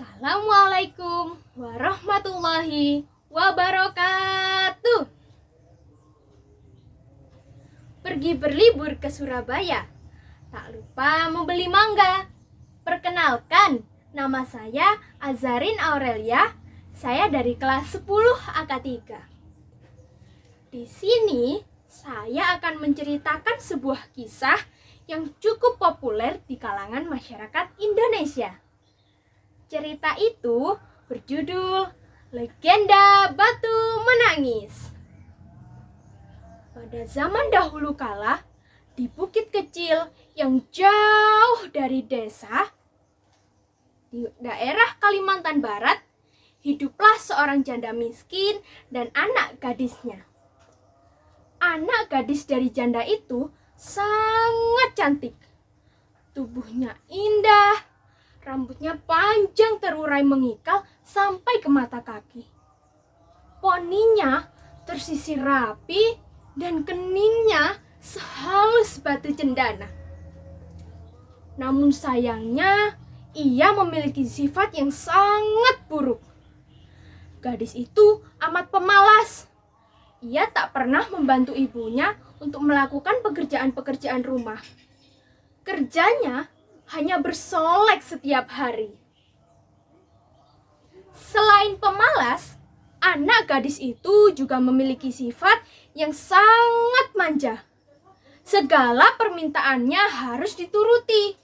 Assalamualaikum warahmatullahi wabarakatuh. Pergi berlibur ke Surabaya, tak lupa membeli mangga. Perkenalkan, nama saya Azarin Aurelia. Saya dari kelas 10 AK3. Di sini saya akan menceritakan sebuah kisah yang cukup populer di kalangan masyarakat Indonesia. Cerita itu berjudul Legenda Batu Menangis. Pada zaman dahulu kala, di bukit kecil yang jauh dari desa, di daerah Kalimantan Barat, hiduplah seorang janda miskin dan anak gadisnya. Anak gadis dari janda itu sangat cantik. Tubuhnya indah, rambutnya panjang terurai mengikal sampai ke mata kaki. Poninya tersisir rapi dan keningnya sehalus batu cendana. Namun sayangnya, ia memiliki sifat yang sangat buruk. Gadis itu amat pemalas. Ia tak pernah membantu ibunya untuk melakukan pekerjaan-pekerjaan rumah. Kerjanya hanya bersolek setiap hari. Selain pemalas, anak gadis itu juga memiliki sifat yang sangat manja. Segala permintaannya harus dituruti.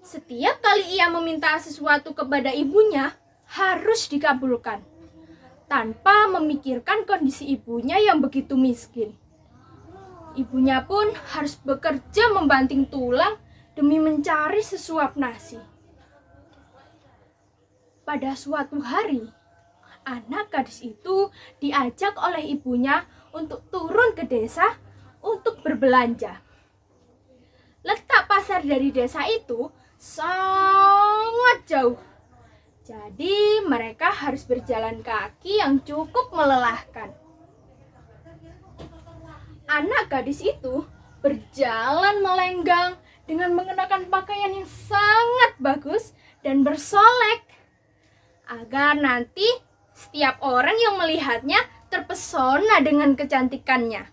Setiap kali ia meminta sesuatu kepada ibunya, harus dikabulkan, tanpa memikirkan kondisi ibunya yang begitu miskin. Ibunya pun harus bekerja membanting tulang demi mencari sesuap nasi. Pada suatu hari, anak gadis itu diajak oleh ibunya untuk turun ke desa untuk berbelanja. Letak pasar dari desa itu sangat jauh. Jadi mereka harus berjalan kaki yang cukup melelahkan. Anak gadis itu berjalan melenggang dengan mengenakan pakaian yang sangat bagus dan bersolek, agar nanti setiap orang yang melihatnya terpesona dengan kecantikannya.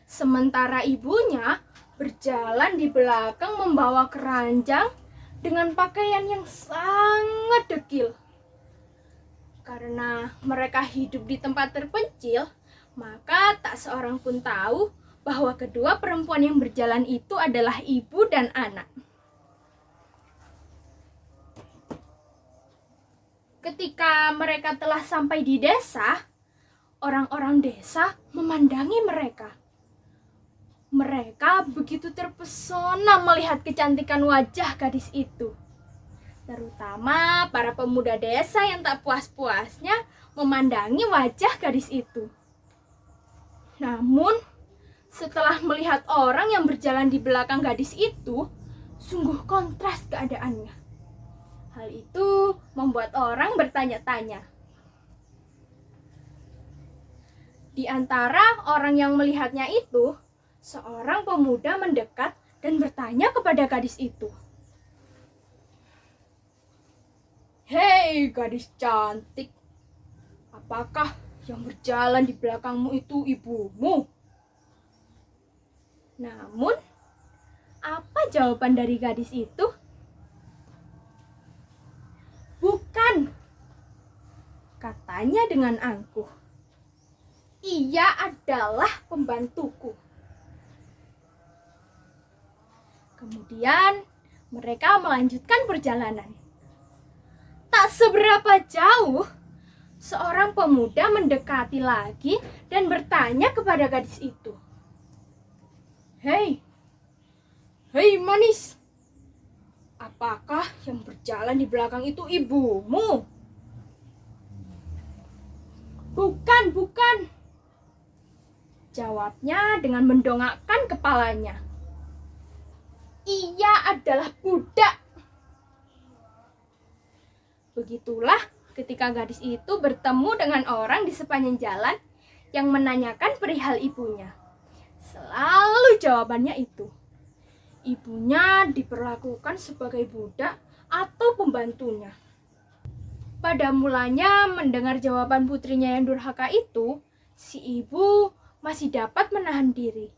Sementara ibunya berjalan di belakang membawa keranjang dengan pakaian yang sangat dekil. Karena mereka hidup di tempat terpencil, maka tak seorang pun tahu bahwa kedua perempuan yang berjalan itu adalah ibu dan anak. Ketika mereka telah sampai di desa, orang-orang desa memandangi mereka. Mereka begitu terpesona melihat kecantikan wajah gadis itu. Terutama para pemuda desa yang tak puas-puasnya memandangi wajah gadis itu. Namun, setelah melihat orang yang berjalan di belakang gadis itu, sungguh kontras keadaannya. Hal itu membuat orang bertanya-tanya. Di antara orang yang melihatnya itu, seorang pemuda mendekat dan bertanya kepada gadis itu. "Hei gadis cantik, apakah yang berjalan di belakangmu itu ibumu?" Namun, apa jawaban dari gadis itu? "Bukan," katanya dengan angkuh. "Ia adalah pembantuku." Kemudian, mereka melanjutkan perjalanan. Tak seberapa jauh, seorang pemuda mendekati lagi dan bertanya kepada gadis itu. Hei manis, apakah yang berjalan di belakang itu ibumu?" Bukan, jawabnya dengan mendongakkan kepalanya. "Ia adalah budak." Begitulah ketika gadis itu bertemu dengan orang di sepanjang jalan yang menanyakan perihal ibunya. Selalu jawabannya itu. Ibunya diperlakukan sebagai budak atau pembantunya. Pada mulanya mendengar jawaban putrinya yang durhaka itu, si ibu masih dapat menahan diri.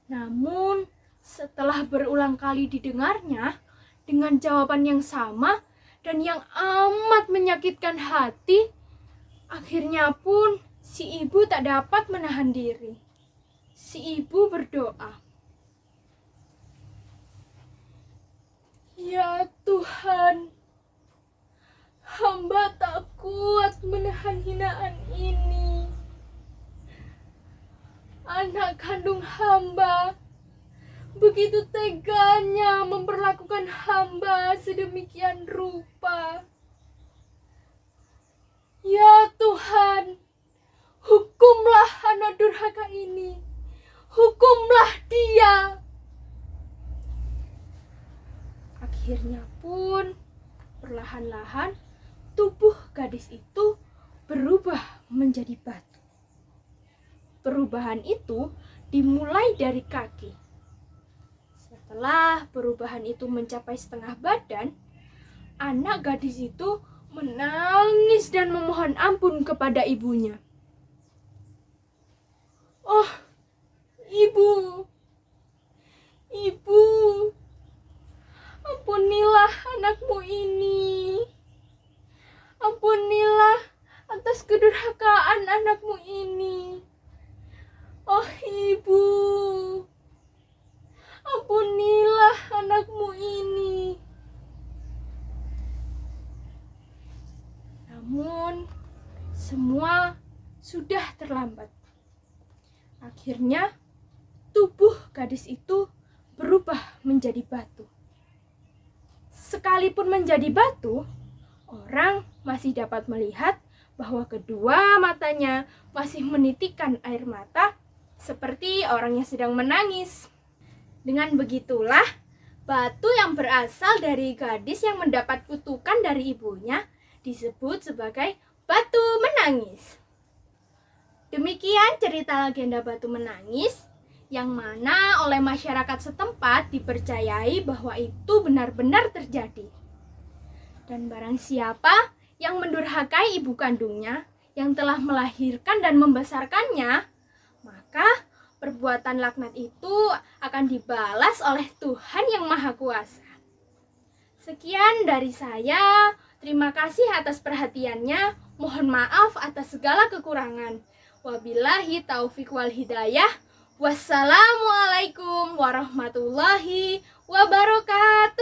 Namun, setelah berulang kali didengarnya dengan jawaban yang sama dan yang amat menyakitkan hati, akhirnya pun si ibu tak dapat menahan diri. Si ibu berdoa, "Ya Tuhan, hamba tak kuat menahan hinaan ini. Anak kandung hamba begitu teganya memperlakukan hamba sedemikian rupa. Ya Tuhan, hukumlah anak durhaka ini. Hukumlah dia." Akhirnya pun perlahan-lahan tubuh gadis itu berubah menjadi batu. Perubahan itu dimulai dari kaki. Setelah perubahan itu mencapai setengah badan, anak gadis itu menangis dan memohon ampun kepada ibunya. "Oh, ibu, ibu, ampunilah anakmu ini. Ampunilah atas kedurhakaan anakmu ini. Oh ibu, ampunilah anakmu ini." Namun, semua sudah terlambat. Akhirnya, tubuh gadis itu berubah menjadi batu. Sekalipun menjadi batu, orang masih dapat melihat bahwa kedua matanya masih menitikkan air mata seperti orang yang sedang menangis. Dengan begitulah, batu yang berasal dari gadis yang mendapat kutukan dari ibunya disebut sebagai batu menangis. Demikian cerita legenda batu menangis yang mana oleh masyarakat setempat dipercayai bahwa itu benar-benar terjadi. Dan barang siapa yang mendurhakai ibu kandungnya yang telah melahirkan dan membesarkannya, maka perbuatan laknat itu akan dibalas oleh Tuhan yang Maha Kuasa. Sekian dari saya. Terima kasih atas perhatiannya. Mohon maaf atas segala kekurangan. Wabillahi taufik wal hidayah. Wassalamualaikum warahmatullahi wabarakatuh.